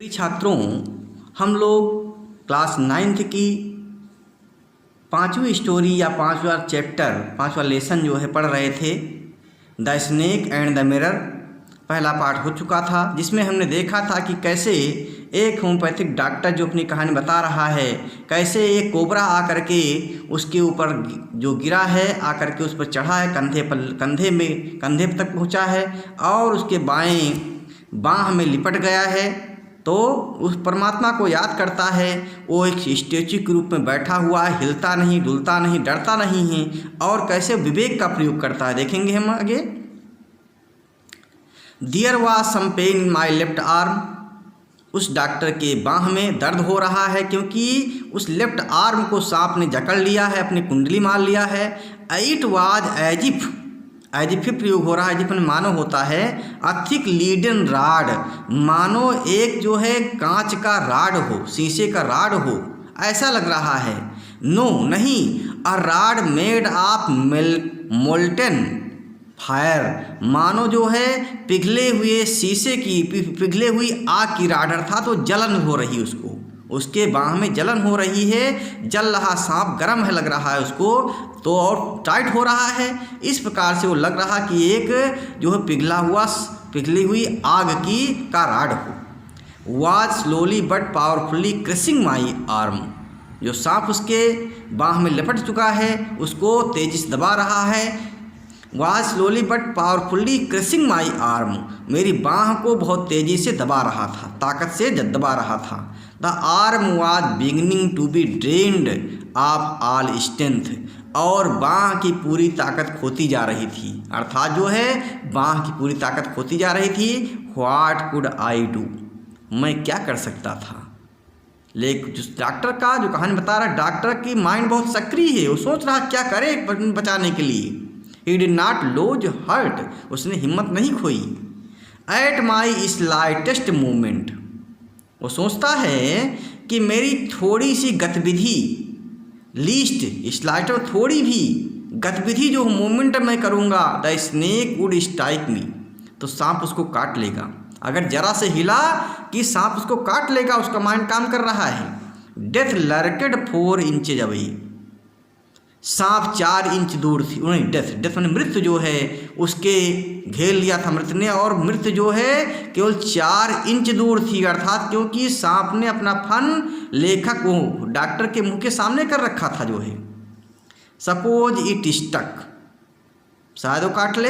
छात्रों, हम लोग क्लास 9th की 5वीं स्टोरी या 5वां चैप्टर 5वां लेसन जो है पढ़ रहे थे। The snake and the mirror पहला पार्ट हो चुका था, जिसमें हमने देखा था कि कैसे एक होम्योपैथिक डॉक्टर जो अपनी कहानी बता रहा है, कैसे एक कोबरा आकर के उसके ऊपर जो गिरा है आकर के उस पर चढ़ा है, कंधे तक पहुंचा है और उसके बाएं बाँह में लिपट गया है। तो उस परमात्मा को याद करता है। वो एक स्टैच्यू के रूप में बैठा हुआ है, हिलता नहीं, डुलता नहीं, डरता नहीं है और कैसे विवेक का प्रयोग करता है, देखेंगे हम आगे। There was some pain in my left arm. उस डॉक्टर के बाँह में दर्द हो रहा है क्योंकि उस लेफ्ट आर्म को सांप ने जकड़ लिया है, अपनी कुंडली मार लिया है। इट वाज एज इफ प्रयोग हो रहा है, जिसमें मानो होता है अ थिक लीडन राड, मानो एक जो है कांच का राड हो, शीशे का राड हो, ऐसा लग रहा है। नो नहीं, a rod made of molten fire, मानो जो है पिघले हुए शीशे की, पिघले हुई आग की राड, अर्थात तो जलन हो रही उसको, उसके बाँह में जलन हो रही है, जल रहा सांप गर्म है लग रहा है उसको, तो और टाइट हो रहा है। इस प्रकार से वो लग रहा कि एक जो है पिघली हुई आग की का राड हो। Was slowly but powerfully crushing my arm, जो सांप उसके बाँह में लपट चुका है उसको तेजी से दबा रहा है। Was slowly but powerfully crushing my arm, मेरी बाँह को बहुत तेज़ी से दबा रहा था, ताकत से दबा रहा था। The arm was beginning to be drained of all strength, और बाँह की पूरी ताकत खोती जा रही थी, अर्थात जो है बाँह की पूरी ताकत खोती जा रही थी। व्हाट कुड आई डू, मैं क्या कर सकता था। लेकिन जो डॉक्टर का जो कहानी बता रहा है, डॉक्टर की माइंड बहुत सक्रिय है, वो सोच रहा क्या करे बचाने के लिए। He did not lose hurt, उसने हिम्मत नहीं खोई। एट माई स्लाइटेस्ट मूवमेंट, वो सोचता है कि मेरी थोड़ी सी गतिविधि, लीस्ट स्लाइट में थोड़ी भी गतिविधि जो मूवमेंट मैं करूँगा, द स्नेक वुड स्ट्राइक मी, तो सांप उसको काट लेगा। अगर जरा से हिला कि सांप उसको काट लेगा, उसका माइंड काम कर रहा है। डेथ लर्केड 4 इंचेज अवे, सांप 4 इंच दूर थी। उन्हें डेथ मैंने मृत्यु जो है उसके घेर लिया था मृत्यु ने, और मृत्यु जो है केवल 4 इंच दूर थी, अर्थात क्योंकि सांप ने अपना फन लेखक को डॉक्टर के मुंह के सामने कर रखा था जो है। सपोज इट स्टक, शायद वो काट ले,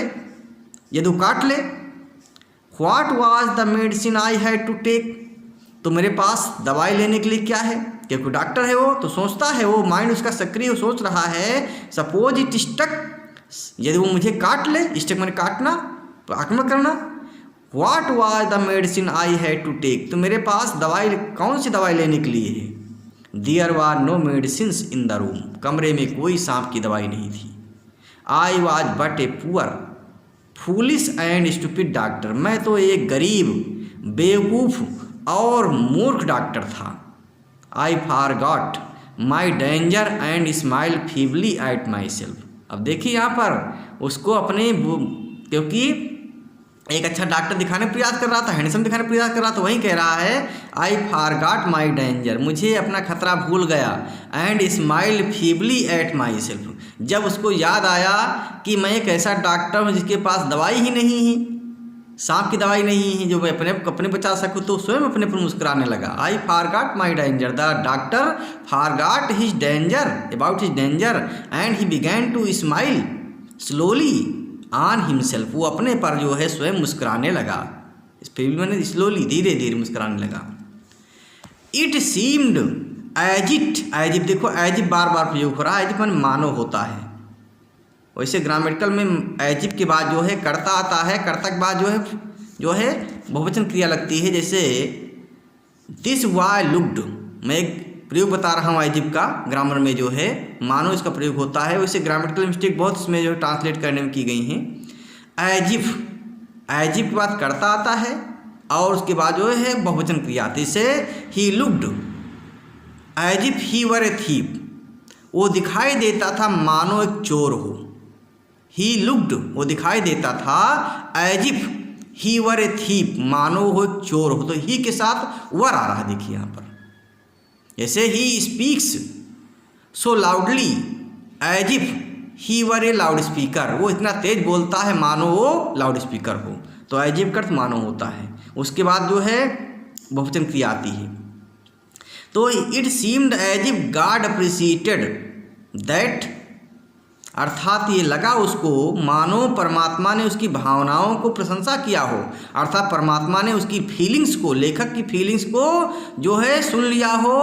यदि वो काट ले। What was the medicine I had to take, तो मेरे पास दवाई लेने के लिए क्या है, क्योंकि डॉक्टर है वो, तो सोचता है, वो माइंड उसका सक्रिय सोच रहा है। सपोज इट स्टक, यदि वो मुझे काट ले, स्टक मैंने काटना, आक्रमण करना। What was the medicine I had to take, तो मेरे पास दवाई, कौन सी दवाई लेने के लिए है। There were no medicines in the room, कमरे में कोई सांप की दवाई नहीं थी। I was but a poor foolish and stupid doctor, मैं तो एक गरीब, बेवकूफ़ और मूर्ख डॉक्टर था। I forgot my danger and smile feebly at myself. अब देखिए यहाँ पर उसको अपने, क्योंकि एक अच्छा डॉक्टर दिखाने का प्रयास कर रहा था, हैंडसम दिखाने का प्रयास कर रहा था, वहीं कह रहा है आई फॉरगॉट माई डेंजर, मुझे अपना खतरा भूल गया, and smile feebly at myself, जब उसको याद आया कि मैं एक ऐसा डॉक्टर हूँ जिसके पास दवाई ही नहीं है, सांप की दवाई नहीं है जो मैं अपने बचा सकूँ, तो स्वयं अपने पर मुस्कुराने लगा। I forgot my danger, the doctor forgot his danger, about his danger, and he began to smile slowly on himself, वो अपने पर जो है स्वयं मुस्कुराने लगा, फिर भी मैंने स्लोली, धीरे धीरे मुस्कुराने लगा। इट सीम्ड एज इफ, देखो एज इफ बार बार प्रयोग हो रहा है, एज इफ मानो होता है। वैसे ग्रामेटिकल में एज इफ के बाद जो है कर्ता आता है, कर्ता के बाद जो है बहुवचन क्रिया लगती है, जैसे दिस वाई लुक्ड, मैं एक प्रयोग बता रहा हूँ एज इफ का, ग्रामर में जो है मानो इसका प्रयोग होता है। वैसे ग्रामेटिकल मिस्टेक बहुत इसमें जो ट्रांसलेट करने में की गई हैं। एज इफ के बाद कर्ता आता है और उसके बाद जो है बहुवचन क्रिया आती है। जैसे ही looked as if he were a thief, वो दिखाई देता था मानो एक चोर हो। ही लुक्ड, वो दिखाई देता था, as if he were a thief, मानो वो एक चोर हो। तो ही के साथ वर आ रहा है, देखिए यहाँ पर। जैसे ही speaks so loudly as if he were a loudspeaker, वो इतना तेज बोलता है मानो वो लाउड स्पीकर हो। तो एज इफ का अर्थ मानो होता है। उसके बाद जो है बहुवचन क्रिया आती है। तो it seemed as if God appreciated that, अर्थात ये लगा उसको मानो परमात्मा ने उसकी भावनाओं को प्रशंसा किया हो, अर्थात परमात्मा ने उसकी फीलिंग्स को, लेखक की फीलिंग्स को जो है सुन लिया हो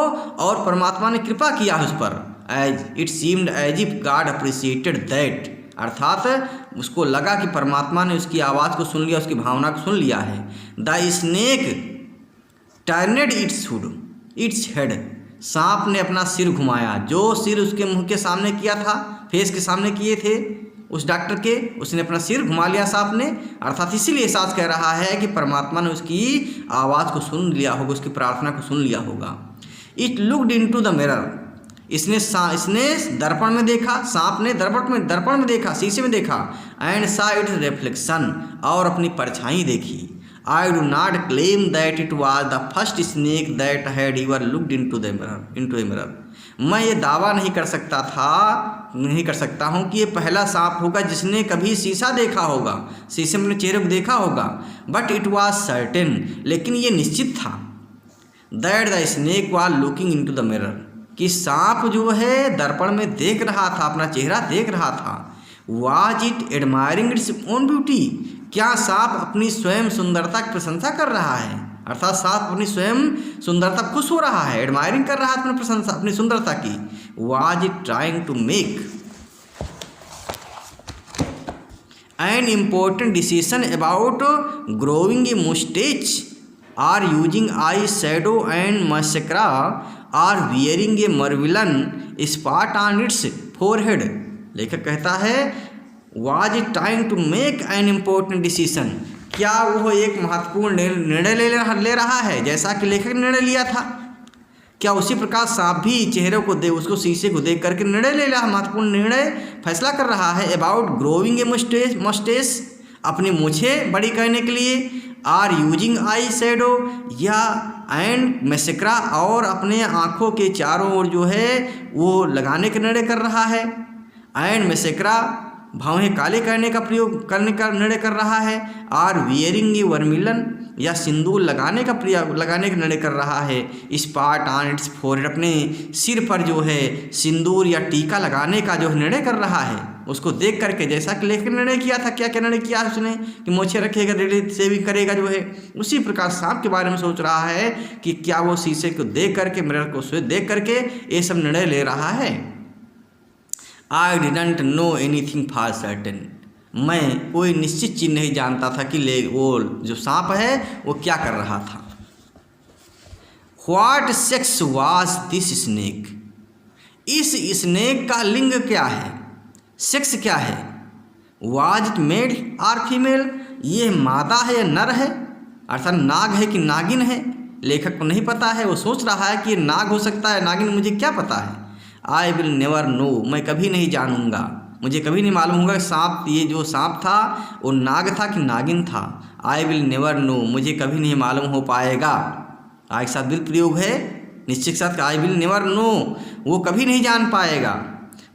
और परमात्मा ने कृपा किया है उस पर। As it seemed as if God appreciated that, अर्थात उसको लगा कि परमात्मा ने उसकी आवाज़ को सुन लिया, उसकी भावना को सुन लिया है। The snake turned its head, सांप ने अपना सिर घुमाया, जो सिर उसके मुंह के सामने किया था, फेस के सामने किए थे उस डॉक्टर के, उसने अपना सिर घुमा लिया सांप ने। अर्थात इसीलिए सांप कह रहा है कि परमात्मा ने उसकी आवाज़ को सुन लिया होगा, उसकी प्रार्थना को सुन लिया होगा। It looked into the mirror, इसने दर्पण में देखा, सांप ने दर्पण में देखा, शीशे में देखा। एंड सा इट्स रिफ्लेक्शन, और अपनी परछाई देखी। I do not claim that it was the first snake that had ever looked into a mirror, मैं ये दावा नहीं कर सकता हूँ कि ये पहला सांप होगा जिसने कभी शीशा देखा होगा, शीशे में अपने चेहरे को देखा होगा। बट इट वॉज सर्टेन, लेकिन ये निश्चित था, that the snake was looking into the mirror, कि सांप जो है दर्पण में देख रहा था, अपना चेहरा देख रहा था। Was it admiring its own beauty, क्या सांप अपनी स्वयं सुंदरता की प्रशंसा कर रहा है, अर्थात सांप अपनी स्वयं सुंदरता खुश हो रहा है, एडमायरिंग कर रहा है अपनी प्रशंसा, अपनी सुंदरता की। Was it trying to make an important decision about growing a moustache, or using eye shadow and mascara, or wearing a vermilion spot on its forehead. लेखक कहता है was it trying to make an important decision, क्या वो एक महत्वपूर्ण निर्णय ले रहा है जैसा कि लेखक ने निर्णय लिया था। क्या उसी प्रकार सांप भी चेहरे को उसको शीशे को देख करके निर्णय ले रहा, महत्वपूर्ण निर्णय फैसला कर रहा है। अबाउट ग्रोइंग ए मस्टेस, अपनी मूछें बड़ी करने के लिए। आर यूजिंग आई शैडो, या एंड मैसेक्रा, और अपने आँखों के चारों ओर जो है वो लगाने का निर्णय कर रहा है। एंड मैसेक्रा, भावें काले करने का निर्णय कर रहा है। आर वियरिंग ए वर्मिलन, या सिंदूर लगाने का निर्णय कर रहा है। स्पॉट ऑन इट्स फोरहेड, अपने सिर पर जो है सिंदूर या टीका लगाने का जो निर्णय कर रहा है, उसको देख करके, जैसा कि लेखक ने निर्णय किया था। क्या निर्णय किया है उसने कि मोछे रखेगा, डेली सेविंग करेगा जो है, उसी प्रकार सांप के बारे में सोच रहा है कि क्या वो शीशे को देख करके, मिरर को देख करके ये सब निर्णय ले रहा है। I didn't know anything for certain, मैं कोई निश्चित चीज़ नहीं जानता था कि वो जो सांप है वो क्या कर रहा था। What sex was this snake, इस स्नेक का लिंग क्या है, सेक्स क्या है। Was it male or female, ये मादा है या नर है, अर्थात नाग है कि नागिन है। लेखक को नहीं पता है, वो सोच रहा है कि ये नाग हो सकता है, नागिन, मुझे क्या पता है। आई विल नेवर नो, मैं कभी नहीं जानूंगा, मुझे कभी नहीं मालूम होगा सांप, ये जो सांप था वो नाग था कि नागिन था। आई विल नेवर नो, मुझे कभी नहीं मालूम हो पाएगा। आई के साथ विल प्रयोग है, निश्चित के साथ आई विल नेवर नो, वो कभी नहीं जान पाएगा।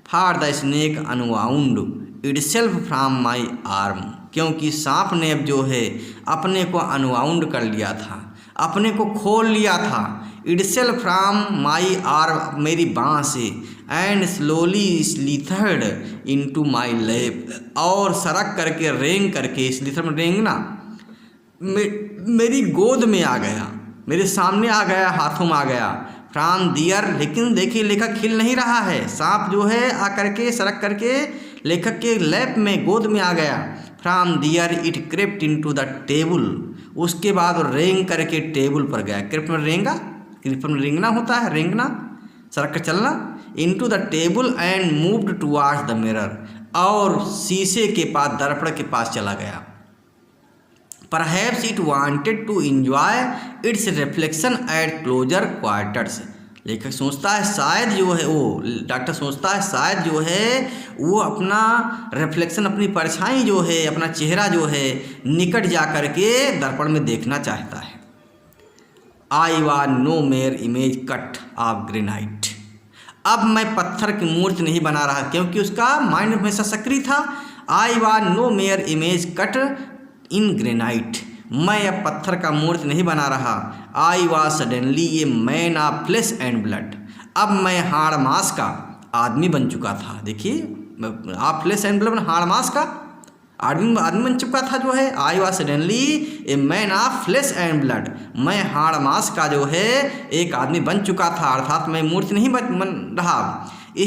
For the snake unwound itself from my arm, क्योंकि सांप ने अब जो है अपने को अनवाउंड कर लिया था, अपने को खोल लिया था। इटसेल्फ फ्रॉम माई आर्म, मेरी बाँह से। And slowly slithered into my lap, और सरक करके रेंग करके, स्लीथर में रेंगना, मेरी गोद में आ गया, मेरे सामने आ गया, हाथों में आ गया। फ्रॉम दियर, लेकिन देखिए लेखक हिल नहीं रहा है, सांप जो है आ करके सरक करके लेखक के लैप में, गोद में आ गया। From there it crept into the table, उसके बाद रेंग करके टेबल पर गया। क्रिप्ट में रेंगा, क्रिप्ट में रेंगना होता है, रेंगना, सरक कर चलना। Into the table and moved towards the mirror, और शीशे के पास, दर्पण के पास चला गया। Perhaps it wanted to enjoy its reflection at closer quarters, लेखक सोचता है शायद जो है वो, डॉक्टर सोचता है शायद जो है वो अपना रिफ्लेक्शन, अपनी परछाई जो है, अपना चेहरा जो है निकट जा कर के दर्पण में देखना चाहता है। I was no mere image cut of granite. अब मैं पत्थर की मूर्ति नहीं बना रहा, क्योंकि उसका माइंड हमेशा सक्रिय था। I was no mere image cut in granite. मैं अब पत्थर का मूर्ति नहीं बना रहा। I was suddenly a man of flesh and blood. अब मैं हाड़ मांस का आदमी बन चुका था। देखिए, आप फ्लेश एंड ब्लड, हाड़ मांस का आदमी बन चुका था जो है। I was suddenly a man of flesh and blood. मैं हाड़ मांस का जो है एक आदमी बन चुका था, अर्थात मैं मूर्ति नहीं बन रहा।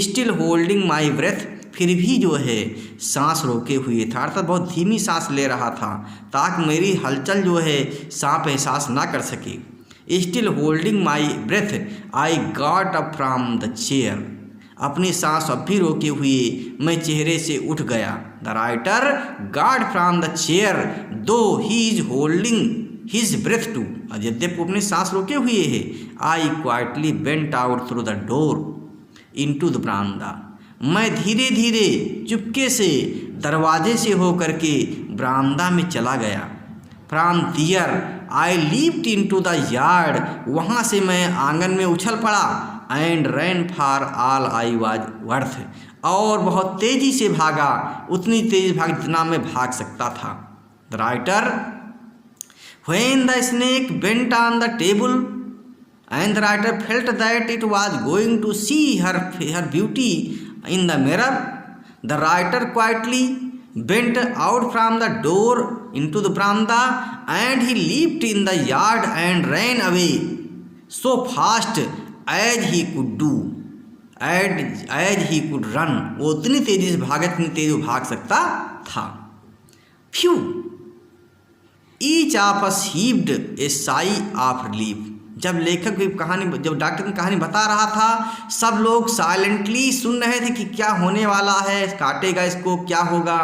स्टिल होल्डिंग माई ब्रेथ, फिर भी जो है सांस रोके हुए था, अर्थात बहुत धीमी सांस ले रहा था ताकि मेरी हलचल जो है सांप एहसास ना कर सके। Still holding my breath I got up from the chair. अपनी सांस अब भी रोके हुए मैं चेहरे से उठ गया। The writer got from the chair though he is holding his breath too. यद्यपि वो अपनी सांस रोके हुए है। I quietly went out through the door into the बरामदा। मैं धीरे धीरे चुपके से दरवाजे से होकर के बरामदा में चला गया। From there I leaped into the yard. वहाँ से मैं आंगन में उछल पड़ा। And ran for all I was worth. और बहुत तेज़ी से भागा, उतनी तेज भाग जितना मैं भाग सकता था। The writer when the snake went on the table and the writer felt that it was going to see her beauty in the mirror. The writer quietly went out from the door into the veranda and he leaped in the yard and ran away so fast as he could do, as he could run. वो उतनी तेजी से भागा, इतनी तेज वो भाग सकता था। Phew! Each of us heaved a sigh of relief. जब लेखक भी कहानी, जब डॉक्टर ने कहानी बता रहा था, सब लोग साइलेंटली सुन रहे थे कि क्या होने वाला है, काटेगा इसको, क्या होगा।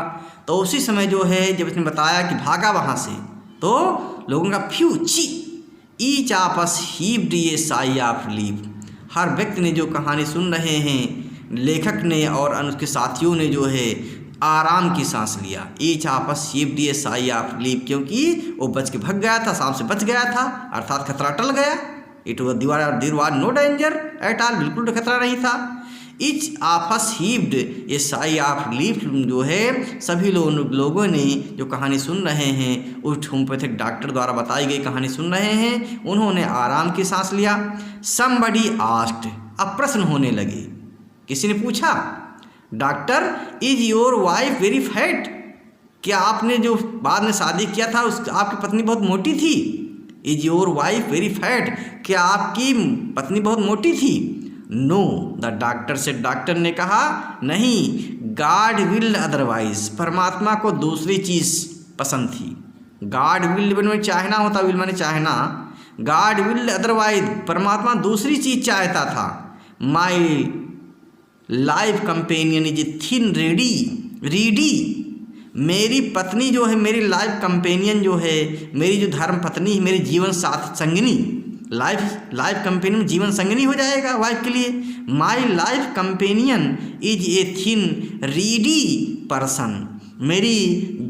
तो उसी समय जो है जब इसने बताया कि भागा वहाँ से, तो लोगों का फ्यू ची। Each of us हीव्ड A sigh of relief. हर व्यक्ति ने जो कहानी सुन रहे हैं, लेखक ने और उसके साथियों ने जो है आराम की सांस लिया। Each of us हीव्ड A sigh of relief, क्योंकि वो बच के भाग गया था, सांप से बच गया था, अर्थात खतरा टल गया। It was there was no danger at all, बिल्कुल खतरा नहीं था। ईच of us हीव्ड A sigh of रिलीफ जो है, सभी लोगों ने जो कहानी सुन रहे हैं, उस होम्योपैथिक डॉक्टर द्वारा बताई गई कहानी सुन रहे हैं, उन्होंने आराम की सांस लिया। समबडी आस्क्ड, अब प्रश्न होने लगे। किसी ने पूछा, doctor is your wife very fat? क्या आपने जो बाद में शादी किया था आपकी पत्नी बहुत मोटी थी? Is your wife very fat? क्या आपकी पत्नी बहुत मोटी थी? नो द डॉक्टर से, डॉक्टर ने कहा नहीं। गॉड विल्ड अदरवाइज, परमात्मा को दूसरी चीज़ पसंद थी। गॉड विल्ड में चाहना होता, विल माने चाहना। गॉड विल्ड अदरवाइज, परमात्मा दूसरी चीज़ चाहता था। My life companion is thin Reedy. मेरी पत्नी जो है, मेरी लाइफ कंपेनियन जो है, मेरी जो धर्म पत्नी है, मेरी जीवन साथ संगिनी, लाइफ कंपेनियन जीवन संगिनी हो जाएगा वाइफ के लिए। My life companion is a thin Reedy person. मेरी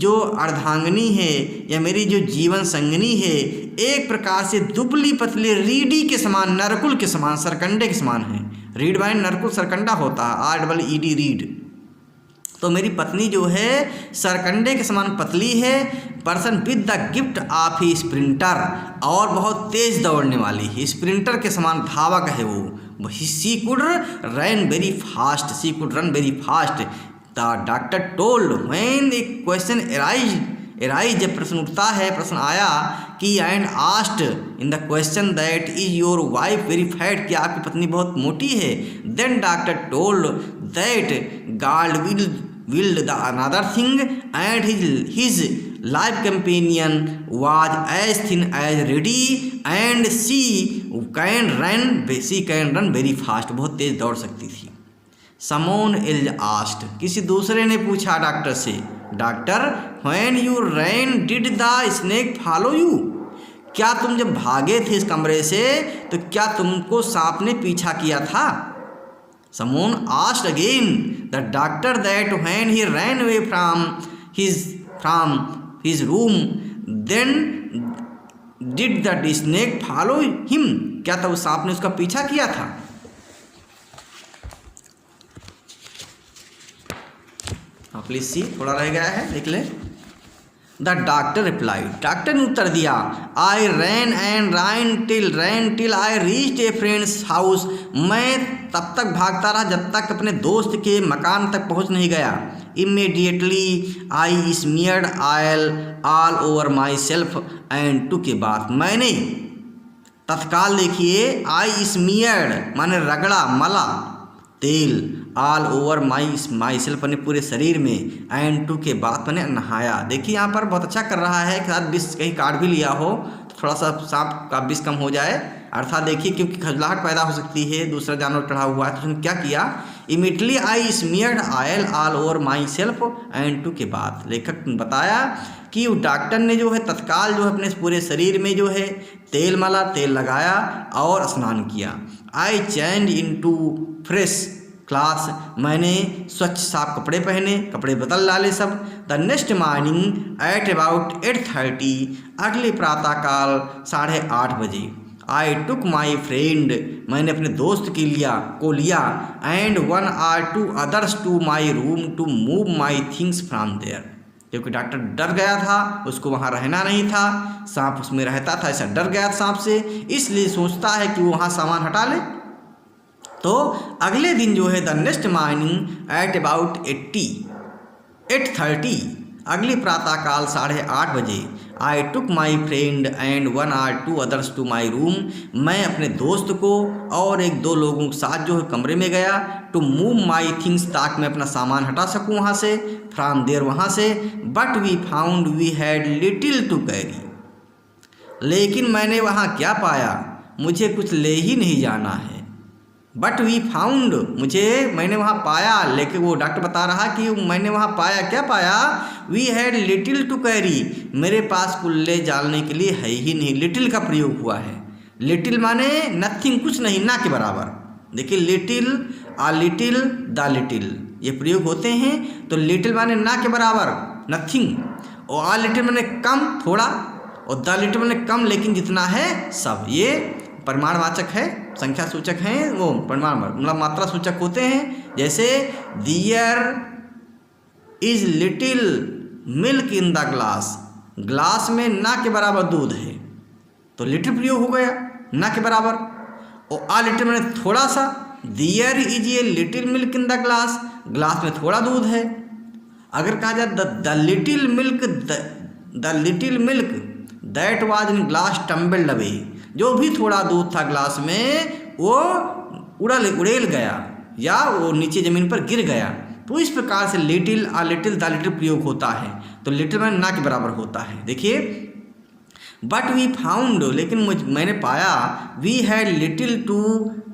जो अर्धांगिनी है या मेरी जो जीवन संगिनी है, एक प्रकार से दुबली पतली रीडी के समान, नरकुल के समान, सरकंडे के समान है। रीड बाय नरकुल सरकंडा होता है, REED रीड। तो मेरी पत्नी जो है सरकंडे के समान पतली है। Person with the gift of he sprinter, और बहुत तेज दौड़ने वाली है, स्प्रिंटर के समान धावक है वो। She could run very fast, she could run very fast. The doctor told when a question arise, जब प्रश्न उठता है, प्रश्न आया कि and asked in the question that is your wife very fat, कि आपकी पत्नी बहुत मोटी है। Then doctor told that god willed the another thing and his life companion was as thin as ready and she can run very fast, बहुत तेज दौड़ सकती थी। Someone else asked, किसी दूसरे ने पूछा डॉक्टर से, doctor when you ran did the snake follow you? क्या तुम जब भागे थे इस कमरे से तो क्या तुमको सांप ने पीछा किया था? Someone asked again the doctor that when he ran away from his room, then did the snake follow him? क्या तब उस सांप ने उसका पीछा किया था? प्लीज सी, थोड़ा रह गया है, देख ले। द डॉक्टर रिप्लाइड, डॉक्टर ने उत्तर दिया, आई ran till I reached a friend's house। मैं तब तक भागता रहा जब तक अपने दोस्त के मकान तक पहुंच नहीं गया। Immediately I smeared oil all over myself and took a bath। मैंने तत्काल, देखिए, I smeared माने रगड़ा, मला, तेल, ऑल ओवर माई सेल्फ अपने पूरे शरीर में, एंड टू के बाद मैंने नहाया। देखिए यहाँ पर बहुत अच्छा कर रहा है, साथ विष कहीं काट भी लिया हो तो थोड़ा सा सांप का विष कम हो जाए, अर्थात देखिए क्योंकि खजलाहट पैदा हो सकती है, दूसरा जानवर चढ़ा हुआ है, तो उसने क्या किया, immediately I smeared oil all over myself and टू के बाद। लेखक ने बताया कि डॉक्टर ने जो है तत्काल जो है अपने पूरे शरीर में जो है तेल मला, तेल लगाया और स्नान किया। I change into fresh clothes, मैंने स्वच्छ साफ कपड़े पहने, कपड़े बदल डाले सब। The next morning at about 8:30, अगले प्रातःकाल 8:30 बजे, आई टुक माई फ्रेंड, मैंने अपने दोस्त को लिया, and 1 or 2 others to my room to move my things from there. क्योंकि डॉक्टर डर गया था, उसको वहाँ रहना नहीं था, सांप उसमें रहता था, ऐसा डर गया सांप से, इसलिए सोचता है कि वो वहाँ सामान हटा ले। तो अगले दिन जो है the next morning at about 8:30, अगली प्रातःकाल 8:30 बजे, I took my friend and 1 or 2 others to my room, मैं अपने दोस्त को और 1-2 लोगों के साथ जो है कमरे में गया, टू मूव माई थिंग्स, ताकि मैं अपना सामान हटा सकूं वहाँ से, फ्रॉम देयर, वहाँ से। But we found we had little to carry, लेकिन मैंने वहाँ क्या पाया, मुझे कुछ ले ही नहीं जाना है। बट वी फाउंड, मैंने वहाँ पाया, लेकिन वो डॉक्टर बता रहा कि मैंने वहाँ पाया, क्या पाया, we had little to carry, मेरे पास कुछ ले जाने के लिए है ही नहीं। लिटिल का प्रयोग हुआ है, लिटिल माने नथिंग, कुछ नहीं, ना के बराबर। देखिए little, uh little, the little, ये प्रयोग होते हैं। तो लिटिल माने ना के बराबर, नथिंग, और आ लिटिल माने कम, थोड़ा, और द लिटिल माने कम लेकिन जितना है सब। ये परिमाणवाचक है, संख्या सूचक हैं, वो परिमाण मतलब मात्रा सूचक होते हैं। जैसे there is little milk in the glass, glass में ना के बराबर दूध है, तो लिटिल प्रयोग हो गया, ना के बराबर। और आ लिटिल मैंने थोड़ा सा, there is a little milk in the glass, glass में थोड़ा दूध है। अगर कहा जाए the little milk that was in glass tumbled away, जो भी थोड़ा दूध था ग्लास में वो उड़ेल गया या वो नीचे ज़मीन पर गिर गया। तो इस प्रकार से little, uh little, the little प्रयोग होता है। तो लिटिल में ना के बराबर होता है। देखिए, बट वी फाउंड, लेकिन मैंने पाया, we had little to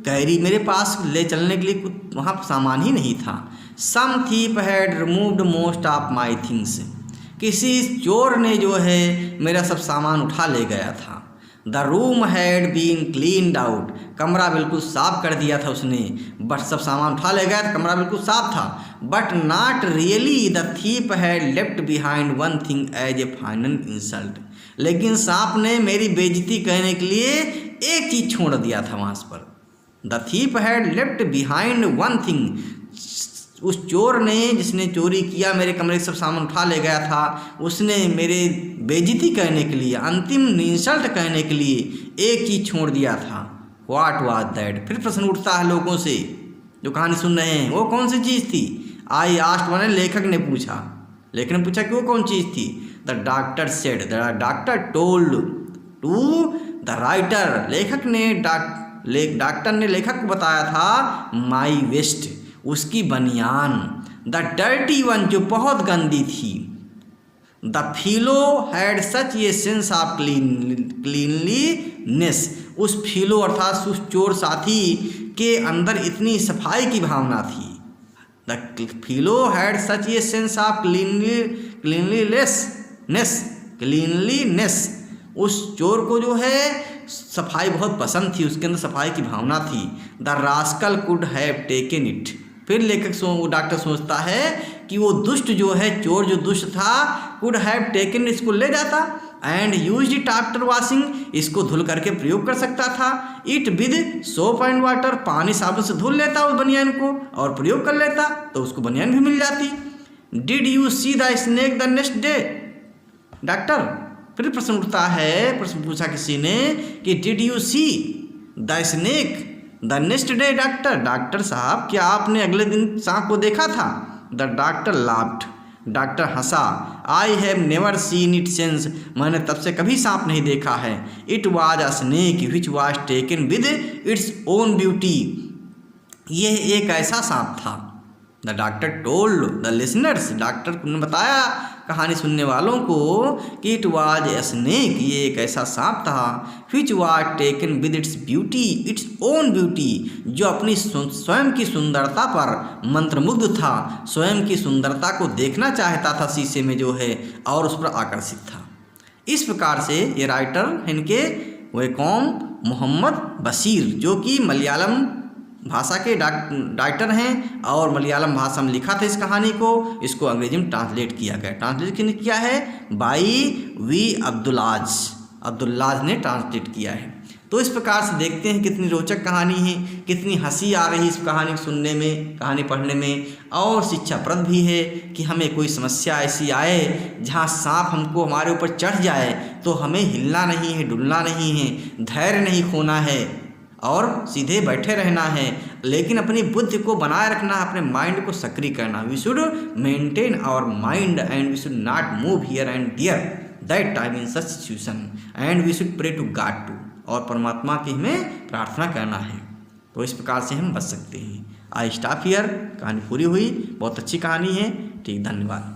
carry, मेरे पास ले चलने के लिए कुछ वहाँ सामान ही नहीं था। Some thief had removed most of my things, किसी चोर ने जो है मेरा सब सामान उठा ले गया था। The room had been cleaned out, कमरा बिल्कुल साफ कर दिया था उसने, बट सब सामान उठा ले गया था, कमरा बिल्कुल साफ था। But not really, the thief had left behind one thing as a final insult, लेकिन सांप ने मेरी बेइज्जती कहने के लिए एक चीज़ छोड़ दिया था वहाँ पर। The thief had left behind one thing, उस चोर ने, जिसने चोरी किया, मेरे कमरे से सब सामान उठा ले गया था, उसने मेरे बेइज्जती कहने के लिए, अंतिम इंसल्ट कहने के लिए एक चीज़ छोड़ दिया था। व्हाट वाज दैट, फिर प्रश्न उठता है लोगों से जो कहानी सुन रहे हैं, वो कौन सी चीज़ थी। आई आस्क्ड, माने लेखक ने पूछा, कि वो कौन चीज़ थी। The doctor said, the doctor told to the writer, doctor ने लेखक को बताया था, माई वेस्ट, उसकी बनियान। द डर्टी वन, जो बहुत गंदी थी। The fellow had such a sense of cleanliness, उस फीलो अर्थात उस चोर साथी के अंदर इतनी सफाई की भावना थी। The fellow had such a sense of cleanliness, उस चोर को जो है सफाई बहुत पसंद थी, उसके अंदर सफाई की भावना थी। The rascal could have taken it. फिर लेखक वो डॉक्टर सोचता है कि वो दुष्ट जो है, चोर जो दुष्ट था, कुड हैव टेकन, इसको ले जाता and use it after washing, इसको धुल करके प्रयोग कर सकता था। It with soap and water, पानी साबुन से धुल लेता उस बनियान को और प्रयोग कर लेता, तो उसको बनियान भी मिल जाती। Did you see the snake the next day? Doctor फिर प्रश्न उठता है, प्रश्न पूछा किसी ने कि did you see the snake the next day? Doctor साहब क्या आपने अगले दिन सांप को देखा था? The doctor laughed, doctor Hansa. I have never seen it since, मैंने तब से कभी सांप नहीं देखा है। It was a snake which was taken with its own beauty, यह एक ऐसा सांप था। The doctor told the listeners, doctor ने बताया कहानी सुनने वालों को कि इट वाज ए स्नेक, ये एक ऐसा सांप था, which was taken with its beauty, its own beauty, जो अपनी स्वयं की सुंदरता पर मंत्रमुग्ध था, स्वयं की सुंदरता को देखना चाहता था शीशे में जो है, और उस पर आकर्षित था। इस प्रकार से ये राइटर इनके वे कौम मोहम्मद बशीर, जो कि मलयालम भाषा के राइटर हैं और मलयालम भाषा में लिखा था इस कहानी को, इसको अंग्रेजी में ट्रांसलेट किया गया। ट्रांसलेट किसने किया है? बाई वी अब्दुल्लाज ने ट्रांसलेट किया है। तो इस प्रकार से देखते हैं कितनी रोचक कहानी है, कितनी हंसी आ रही है इस कहानी सुनने में, कहानी पढ़ने में, और शिक्षाप्रद भी है कि हमें कोई समस्या ऐसी आए जहाँ सांप हमको हमारे ऊपर चढ़ जाए तो हमें हिलना नहीं है, डुलना नहीं है, धैर्य नहीं खोना है और सीधे बैठे रहना है, लेकिन अपनी बुद्धि को बनाए रखना, अपने माइंड को सक्रिय करना। We should maintain our mind and we should not move here and there that time in such situation and we should pray to god to, और परमात्मा की हमें प्रार्थना करना है, तो इस प्रकार से हम बच सकते हैं। आई स्टॉप हियर, कहानी पूरी हुई, बहुत अच्छी कहानी है। ठीक, धन्यवाद।